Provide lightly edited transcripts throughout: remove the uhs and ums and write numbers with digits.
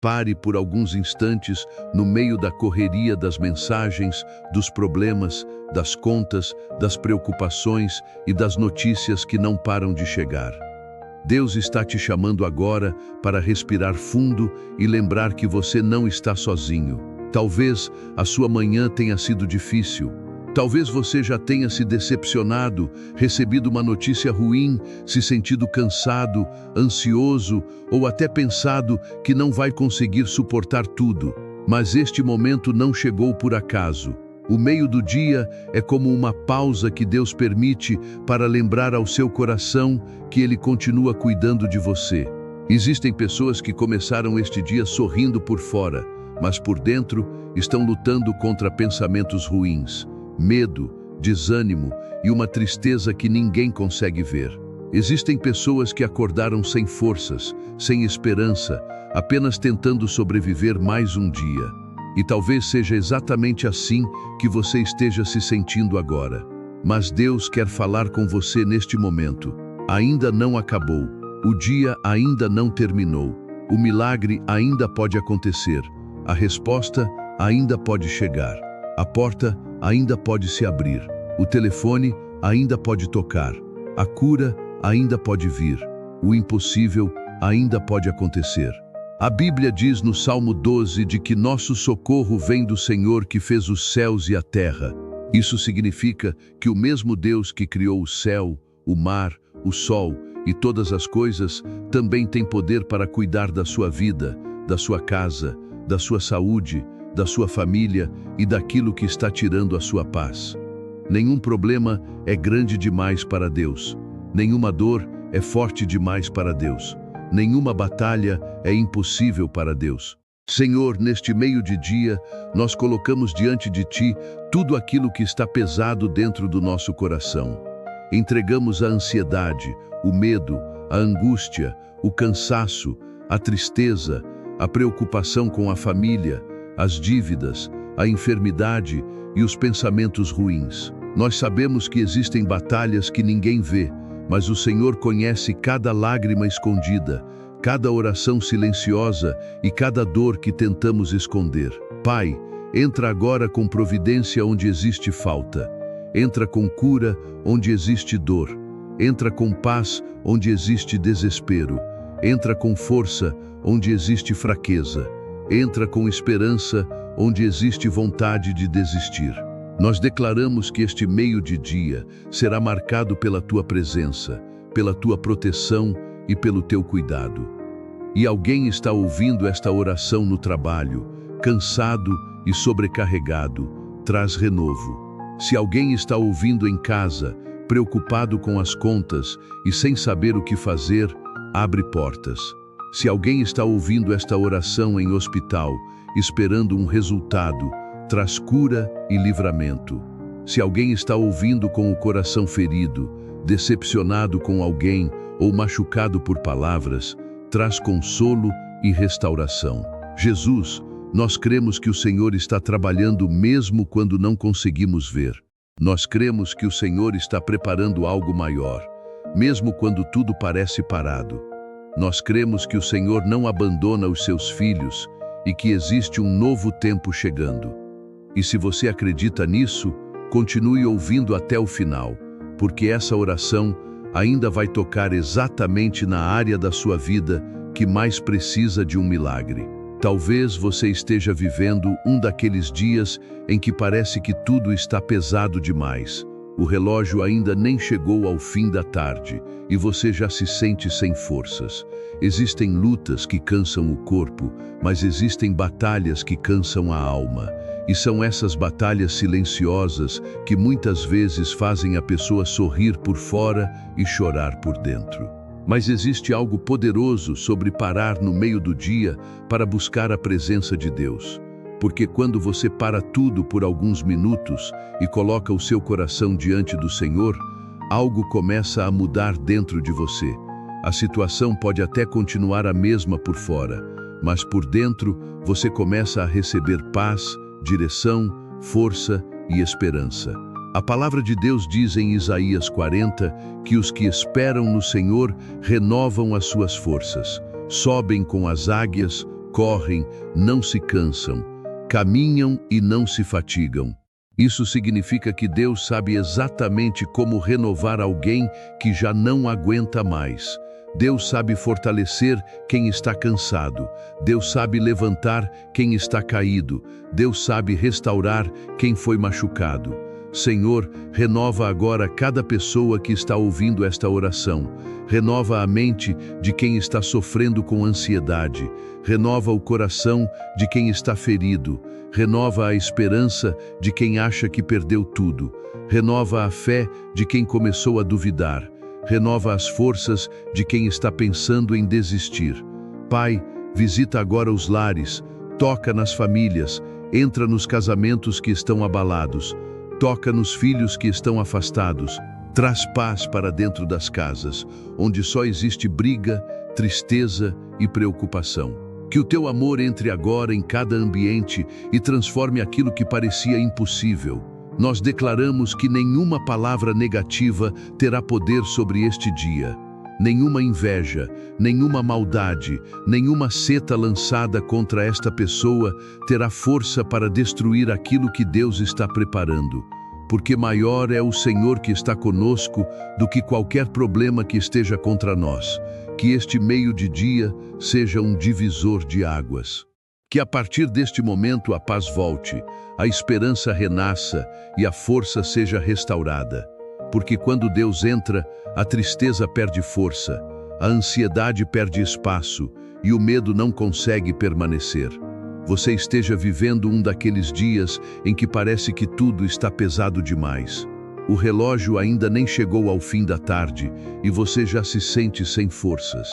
Pare por alguns instantes no meio da correria das mensagens, dos problemas, das contas, das preocupações e das notícias que não param de chegar. Deus está te chamando agora para respirar fundo e lembrar que você não está sozinho. Talvez a sua manhã tenha sido difícil. Talvez você já tenha se decepcionado, recebido uma notícia ruim, se sentido cansado, ansioso ou até pensado que não vai conseguir suportar tudo. Mas este momento não chegou por acaso. O meio do dia é como uma pausa que Deus permite para lembrar ao seu coração que Ele continua cuidando de você. Existem pessoas que começaram este dia sorrindo por fora, mas por dentro estão lutando contra pensamentos ruins, medo, desânimo e uma tristeza que ninguém consegue ver. Existem pessoas que acordaram sem forças, sem esperança, apenas tentando sobreviver mais um dia. E talvez seja exatamente assim que você esteja se sentindo agora. Mas Deus quer falar com você neste momento. Ainda não acabou. O dia ainda não terminou. O milagre ainda pode acontecer. A resposta ainda pode chegar. A porta ainda pode se abrir. O telefone ainda pode tocar. A cura ainda pode vir. O impossível ainda pode acontecer. A Bíblia diz no Salmo 12 de que nosso socorro vem do Senhor que fez os céus e a terra. Isso significa que o mesmo Deus que criou o céu, o mar, o sol e todas as coisas também tem poder para cuidar da sua vida, da sua casa, da sua saúde, da sua família e daquilo que está tirando a sua paz. Nenhum problema é grande demais para Deus. Nenhuma dor é forte demais para Deus. Nenhuma batalha é impossível para Deus. Senhor, neste meio de dia, nós colocamos diante de Ti tudo aquilo que está pesado dentro do nosso coração. Entregamos a ansiedade, o medo, a angústia, o cansaço, a tristeza, a preocupação com a família, as dívidas, a enfermidade e os pensamentos ruins. Nós sabemos que existem batalhas que ninguém vê, mas o Senhor conhece cada lágrima escondida, cada oração silenciosa e cada dor que tentamos esconder. Pai, entra agora com providência onde existe falta. Entra com cura onde existe dor. Entra com paz onde existe desespero. Entra com força onde existe fraqueza. Entra com esperança onde existe vontade de desistir. Nós declaramos que este meio de dia será marcado pela Tua presença, pela Tua proteção e pelo Teu cuidado. E alguém está ouvindo esta oração no trabalho, cansado e sobrecarregado, traz renovo. Se alguém está ouvindo em casa, preocupado com as contas e sem saber o que fazer, abre portas. Se alguém está ouvindo esta oração em hospital, esperando um resultado, traz cura e livramento. Se alguém está ouvindo com o coração ferido, decepcionado com alguém ou machucado por palavras, traz consolo e restauração. Jesus, nós cremos que o Senhor está trabalhando mesmo quando não conseguimos ver. Nós cremos que o Senhor está preparando algo maior, mesmo quando tudo parece parado. Nós cremos que o Senhor não abandona os seus filhos e que existe um novo tempo chegando. E se você acredita nisso, continue ouvindo até o final, porque essa oração ainda vai tocar exatamente na área da sua vida que mais precisa de um milagre. Talvez você esteja vivendo um daqueles dias em que parece que tudo está pesado demais. O relógio ainda nem chegou ao fim da tarde e você já se sente sem forças. Existem lutas que cansam o corpo, mas existem batalhas que cansam a alma. E são essas batalhas silenciosas que muitas vezes fazem a pessoa sorrir por fora e chorar por dentro. Mas existe algo poderoso sobre parar no meio do dia para buscar a presença de Deus. Porque quando você para tudo por alguns minutos e coloca o seu coração diante do Senhor, algo começa a mudar dentro de você. A situação pode até continuar a mesma por fora, mas por dentro você começa a receber paz, direção, força e esperança. A palavra de Deus diz em Isaías 40 que os que esperam no Senhor renovam as suas forças, sobem com as águias, correm, não se cansam, caminham e não se fatigam. Isso significa que Deus sabe exatamente como renovar alguém que já não aguenta mais. Deus sabe fortalecer quem está cansado. Deus sabe levantar quem está caído. Deus sabe restaurar quem foi machucado. Senhor, renova agora cada pessoa que está ouvindo esta oração. Renova a mente de quem está sofrendo com ansiedade. Renova o coração de quem está ferido. Renova a esperança de quem acha que perdeu tudo. Renova a fé de quem começou a duvidar. Renova as forças de quem está pensando em desistir. Pai, visita agora os lares, toca nas famílias, entra nos casamentos que estão abalados, toca nos filhos que estão afastados, traz paz para dentro das casas, onde só existe briga, tristeza e preocupação. Que o teu amor entre agora em cada ambiente e transforme aquilo que parecia impossível. Nós declaramos que nenhuma palavra negativa terá poder sobre este dia. Nenhuma inveja, nenhuma maldade, nenhuma seta lançada contra esta pessoa terá força para destruir aquilo que Deus está preparando. Porque maior é o Senhor que está conosco do que qualquer problema que esteja contra nós. Que este meio de dia seja um divisor de águas. Que a partir deste momento a paz volte, a esperança renasça e a força seja restaurada. Porque quando Deus entra, a tristeza perde força, a ansiedade perde espaço e o medo não consegue permanecer. Você esteja vivendo um daqueles dias em que parece que tudo está pesado demais. O relógio ainda nem chegou ao fim da tarde e você já se sente sem forças.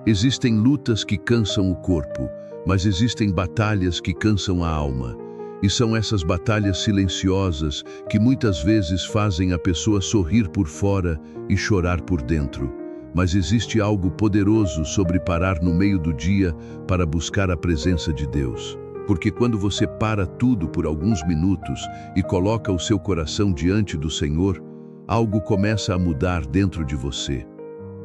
Existem lutas que cansam o corpo, mas existem batalhas que cansam a alma. E são essas batalhas silenciosas que muitas vezes fazem a pessoa sorrir por fora e chorar por dentro. Mas existe algo poderoso sobre parar no meio do dia para buscar a presença de Deus. Porque quando você para tudo por alguns minutos e coloca o seu coração diante do Senhor, algo começa a mudar dentro de você.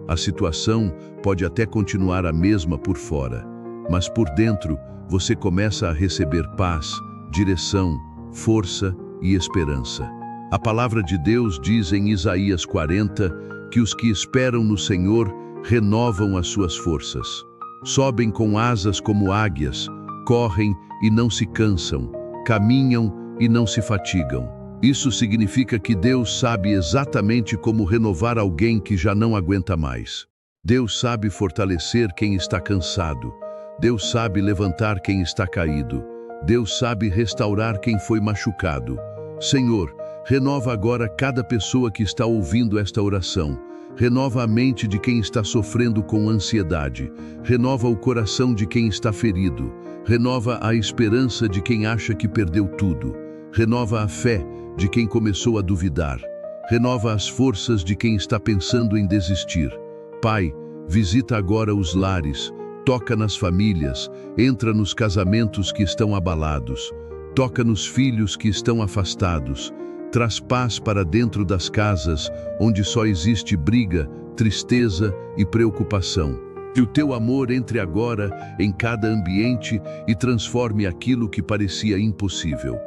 A situação pode até continuar a mesma por fora, mas por dentro você começa a receber paz, direção, força e esperança. A palavra de Deus diz em Isaías 40 que os que esperam no Senhor renovam as suas forças. Sobem com asas como águias, correm e não se cansam, caminham e não se fatigam. Isso significa que Deus sabe exatamente como renovar alguém que já não aguenta mais. Deus sabe fortalecer quem está cansado. Deus sabe levantar quem está caído. Deus sabe restaurar quem foi machucado. Senhor, renova agora cada pessoa que está ouvindo esta oração. Renova a mente de quem está sofrendo com ansiedade. Renova o coração de quem está ferido. Renova a esperança de quem acha que perdeu tudo. Renova a fé de quem começou a duvidar. Renova as forças de quem está pensando em desistir. Pai, visita agora os lares, toca nas famílias, entra nos casamentos que estão abalados, toca nos filhos que estão afastados, traz paz para dentro das casas onde só existe briga, tristeza e preocupação. Que o teu amor entre agora em cada ambiente e transforme aquilo que parecia impossível.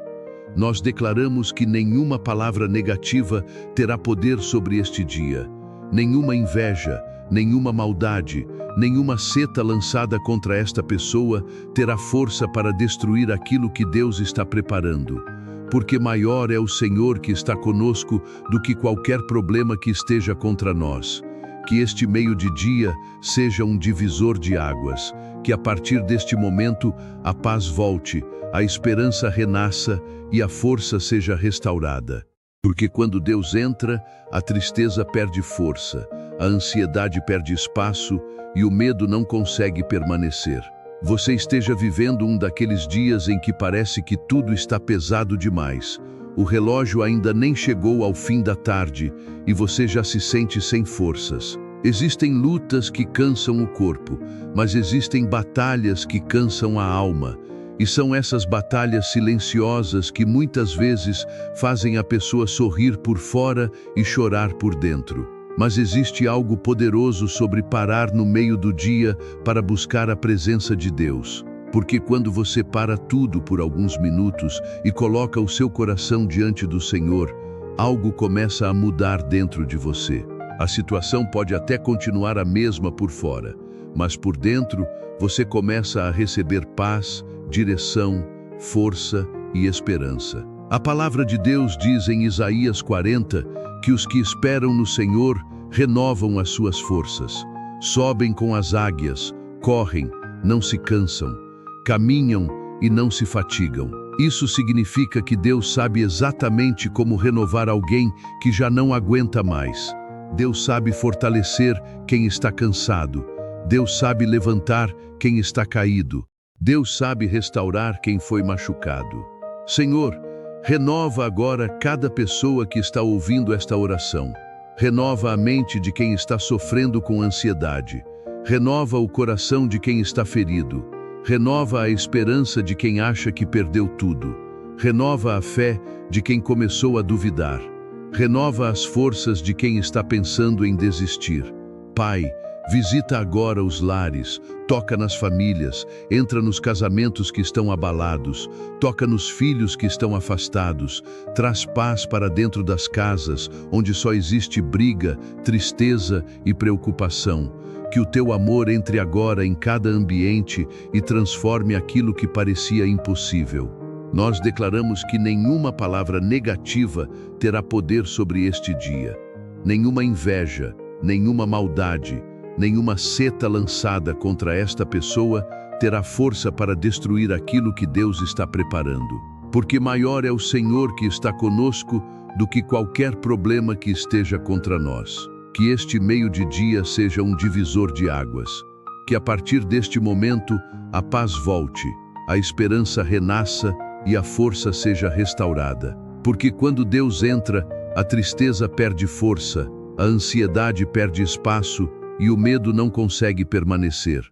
Nós declaramos que nenhuma palavra negativa terá poder sobre este dia. Nenhuma inveja, nenhuma maldade, nenhuma seta lançada contra esta pessoa terá força para destruir aquilo que Deus está preparando. Porque maior é o Senhor que está conosco do que qualquer problema que esteja contra nós. Que este meio de dia seja um divisor de águas, que a partir deste momento a paz volte, a esperança renasça e a força seja restaurada. Porque quando Deus entra, a tristeza perde força, a ansiedade perde espaço e o medo não consegue permanecer. Você esteja vivendo um daqueles dias em que parece que tudo está pesado demais. O relógio ainda nem chegou ao fim da tarde e você já se sente sem forças. Existem lutas que cansam o corpo, mas existem batalhas que cansam a alma. E são essas batalhas silenciosas que muitas vezes fazem a pessoa sorrir por fora e chorar por dentro. Mas existe algo poderoso sobre parar no meio do dia para buscar a presença de Deus. Porque quando você para tudo por alguns minutos e coloca o seu coração diante do Senhor, algo começa a mudar dentro de você. A situação pode até continuar a mesma por fora, mas por dentro você começa a receber paz, direção, força e esperança. A palavra de Deus diz em Isaías 40 que os que esperam no Senhor renovam as suas forças, sobem com as águias, correm, não se cansam, caminham e não se fatigam. Isso significa que Deus sabe exatamente como renovar alguém que já não aguenta mais. Deus sabe fortalecer quem está cansado. Deus sabe levantar quem está caído. Deus sabe restaurar quem foi machucado. Senhor, renova agora cada pessoa que está ouvindo esta oração. Renova a mente de quem está sofrendo com ansiedade. Renova o coração de quem está ferido. Renova a esperança de quem acha que perdeu tudo. Renova a fé de quem começou a duvidar. Renova as forças de quem está pensando em desistir. Pai, visita agora os lares, toca nas famílias, entra nos casamentos que estão abalados, toca nos filhos que estão afastados, traz paz para dentro das casas, onde só existe briga, tristeza e preocupação. Que o teu amor entre agora em cada ambiente e transforme aquilo que parecia impossível. Nós declaramos que nenhuma palavra negativa terá poder sobre este dia. Nenhuma inveja, nenhuma maldade, nenhuma seta lançada contra esta pessoa terá força para destruir aquilo que Deus está preparando. Porque maior é o Senhor que está conosco do que qualquer problema que esteja contra nós. Que este meio de dia seja um divisor de águas. Que a partir deste momento a paz volte, a esperança renasça e a força seja restaurada. Porque quando Deus entra, a tristeza perde força, a ansiedade perde espaço e o medo não consegue permanecer.